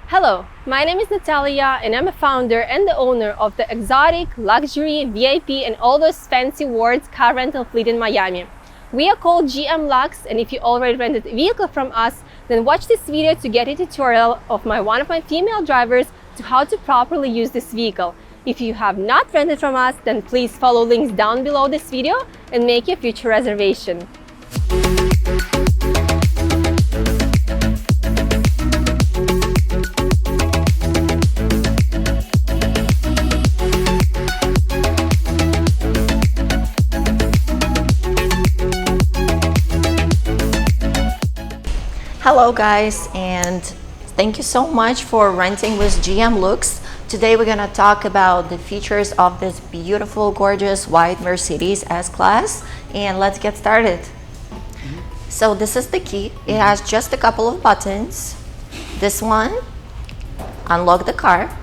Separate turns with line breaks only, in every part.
Hello, my name is Natalia and I'm a founder and the owner of the exotic, luxury, VIP and all those fancy words car rental fleet in Miami. We are called G.M.Luxe, and if you already rented a vehicle from us, then watch this video to get a tutorial of one of my female drivers to how to properly use this vehicle. If you have not rented from us, then please follow links down below this video and make your future reservation.
Hello guys, and thank you so much for renting with G.M.Luxe. Today we're gonna talk about the features of this beautiful, gorgeous white Mercedes S-Class, and let's get started. So this is the key. It has just a couple of buttons. This one, unlock the car.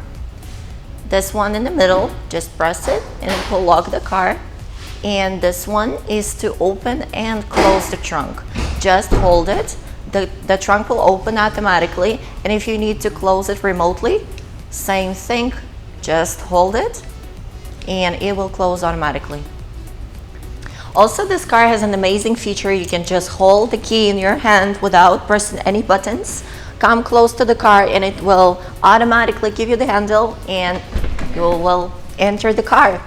This one in the middle, just press it and it will lock the car. And this one is to open and close the trunk. Just hold it. The trunk will open automatically, and if you need to close it remotely, same thing, just hold it and it will close automatically. Also, this car has an amazing feature. You can just hold the key in your hand without pressing any buttons, come close to the car, and it will automatically give you the handle and you will enter the car.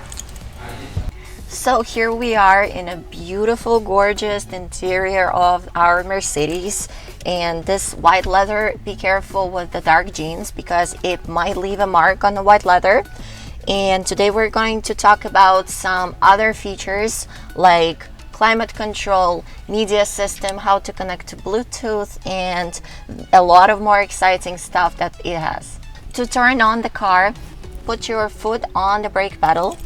So here we are in a beautiful, gorgeous interior of our Mercedes, and this white leather, be careful with the dark jeans because it might leave a mark on the white leather. And today we're going to talk about some other features like climate control, media system, how to connect to Bluetooth, and a lot of more exciting stuff that it has. To turn on the car, put your foot on the brake pedal.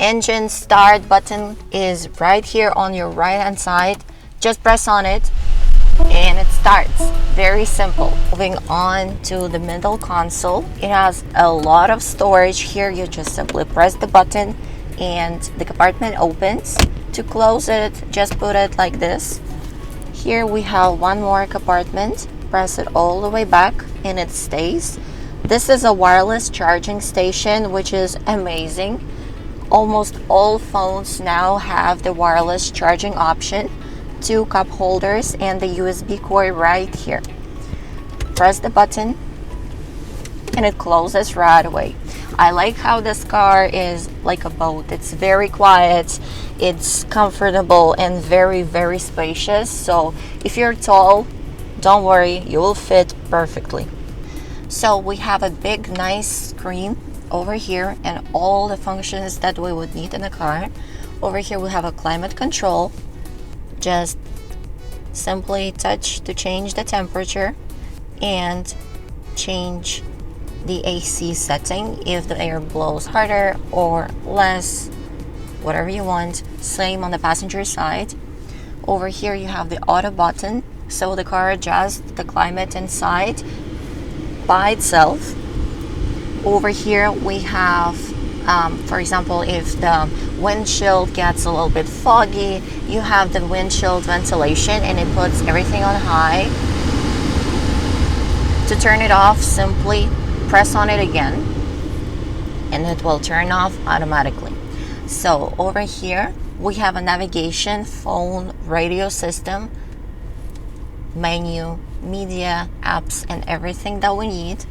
Engine start button is right here on your right hand side. Just press on it and it starts. Very simple. Moving on to the middle console, it has a lot of storage here. You just simply press the button and the compartment opens. To close it, just put it like this. Here we have one more compartment. Press it all the way back and it stays. This is a wireless charging station, which is amazing. Almost all phones now have the wireless charging option. 2 cup holders and the USB cord right here. Press the button and it closes right away. I like how this car is like a boat. It's very quiet, it's comfortable and very, very spacious. So if you're tall, don't worry, you will fit perfectly. So we have a big, nice screen over here and all the functions that we would need in a car. Over here we have a climate control. Just simply touch to change the temperature and change the AC setting if the air blows harder or less, whatever you want. Same on the passenger side. Over here you have the auto button, so the car adjusts the climate inside by itself. Over here we have, for example, if the windshield gets a little bit foggy, you have the windshield ventilation and it puts everything on high. To turn it off, simply press on it again and it will turn off automatically. So over here we have a navigation, phone, radio system, menu, media, apps, and everything that we need.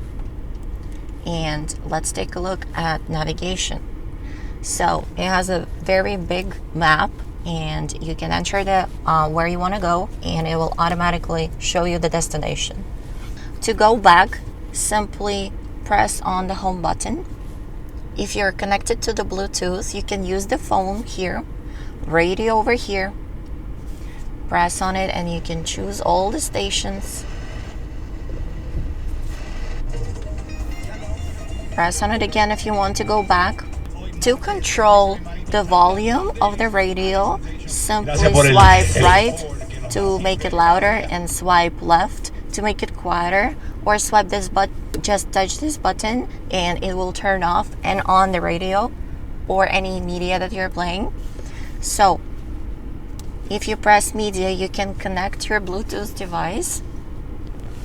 And let's take a look at navigation. So it has a very big map and you can enter the where you want to go and it will automatically show you the destination. To go back, simply press on the home button. If you're connected to the Bluetooth, you can use the phone here, radio over here, press on it and you can choose all the stations. Press on it again if you want to go back. To control the volume of the radio, simply swipe right to make it louder and swipe left to make it quieter, or swipe this button, just touch this button and it will turn off and on the radio or any media that you're playing. So if you press media, you can connect your Bluetooth device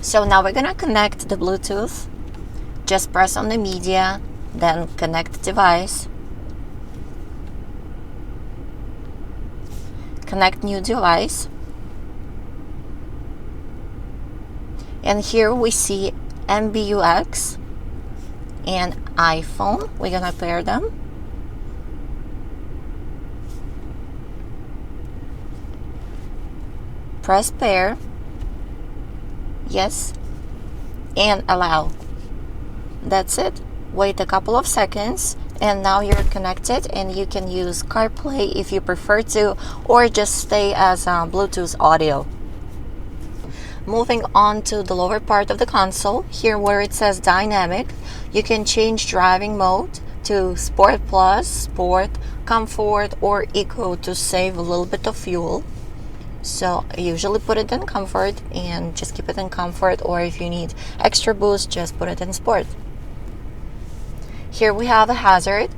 So now we're gonna connect the Bluetooth. Just press on the media, then connect the device. Connect new device. And here we see MBUX and iPhone. We're gonna pair them. Press pair. Yes. And allow. That's it. Wait a couple of seconds and now you're connected, and you can use CarPlay if you prefer to, or just stay as Bluetooth audio. Moving on to the lower part of the console, here where it says dynamic, you can change driving mode to Sport Plus, Sport, Comfort, or Eco to save a little bit of fuel. So I usually put it in Comfort and just keep it in Comfort, or if you need extra boost, just put it in Sport. Here we have a hazard.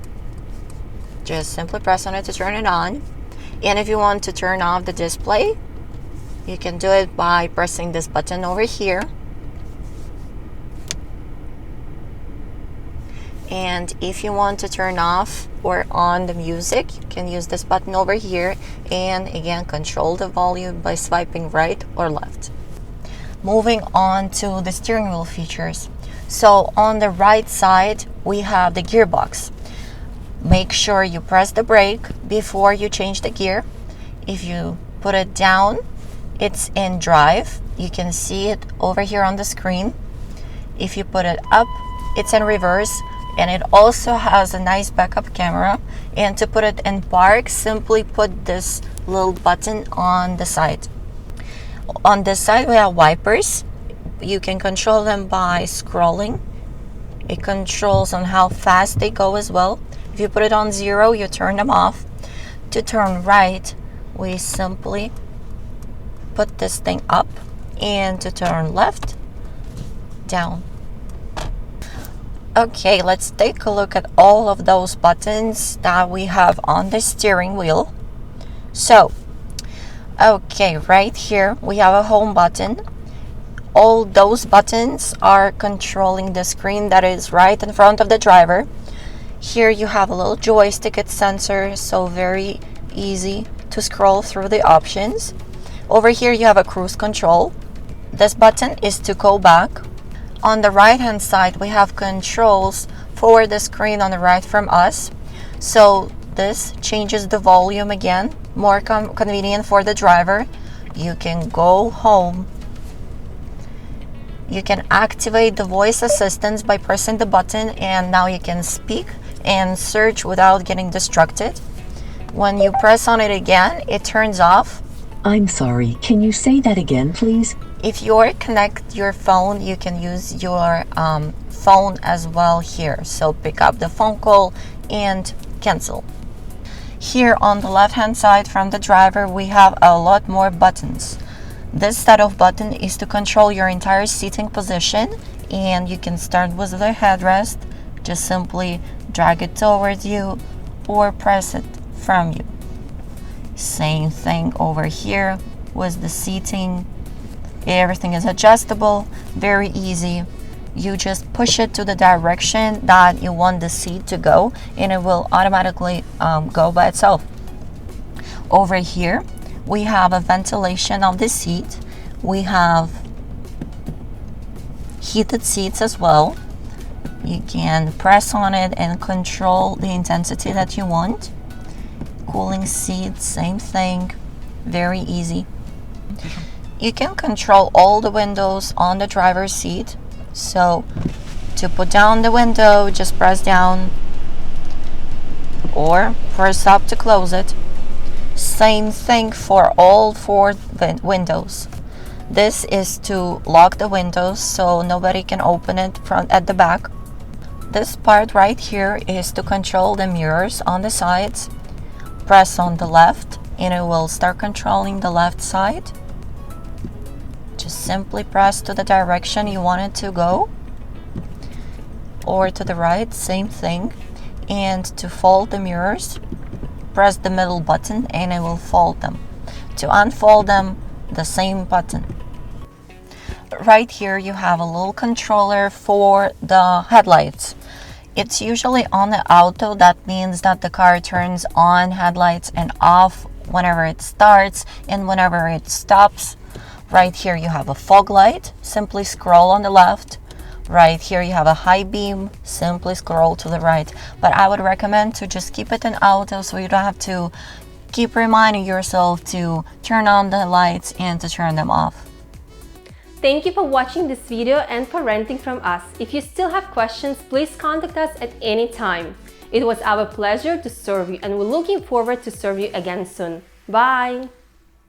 Just simply press on it to turn it on. And if you want to turn off the display, you can do it by pressing this button over here. And if you want to turn off or on the music, you can use this button over here, and again control the volume by swiping right or left. Moving on to the steering wheel features. So on the right side we have the gearbox. Make sure you press the brake before you change the gear. If you put it down, it's in drive. You can see it over here on the screen. If you put it up, it's in reverse, and it also has a nice backup camera. And to put it in park, simply put this little button on the side. On this side we have wipers. You can control them by scrolling. It controls on how fast they go as well. If you put it on 0, you turn them off. To turn right, we simply put this thing up, and to turn left, down. Okay, let's take a look at all of those buttons that we have on the steering wheel. So, okay, right here we have a home button. All those buttons are controlling the screen that is right in front of the driver. Here you have a little joystick, it's sensor, so very easy to scroll through the options. Over here you have a cruise control. This button is to go back. On the right hand side we have controls for the screen on the right from us. So this changes the volume again, more convenient for the driver. You can go home. You can activate the voice assistance by pressing the button, and now you can speak and search without getting distracted. When you press on it again, it turns off.
I'm sorry, can you say that again, please?
If you connect your phone, you can use your phone as well here. So pick up the phone call and cancel. Here on the left hand side from the driver, we have a lot more buttons. This set of button is to control your entire seating position, and you can start with the headrest. Just simply drag it towards you or press it from you. Same thing over here with the seating. Everything is adjustable, very easy. You just push it to the direction that you want the seat to go, and it will automatically go by itself. Over here we have a ventilation of the seat. We have heated seats as well. You can press on it and control the intensity that you want. Cooling seats, same thing, very easy. You can control all the windows on the driver's seat. So to put down the window, just press down or press up to close it. Same thing for all 4 windows. This is to lock the windows so nobody can open it from at the back. This part right here is to control the mirrors on the sides. Press on the left and it will start controlling the left side. Just simply press to the direction you want it to go, or to the right, same thing. And to fold the mirrors, press the middle button and it will fold them. To unfold them, the same button. right here you have a little controller for the headlights. It's usually on the auto. That means that the car turns on headlights and off whenever it starts and whenever it stops. Right here you have a fog light. Simply scroll on the left. Right here you have a high beam. Simply scroll to the right. But I would recommend to just keep it in auto so you don't have to keep reminding yourself to turn on the lights and to turn them off.
Thank you for watching this video and for renting from us. If you still have questions, please contact us at any time. It was our pleasure to serve you, and we're looking forward to serve you again soon. Bye!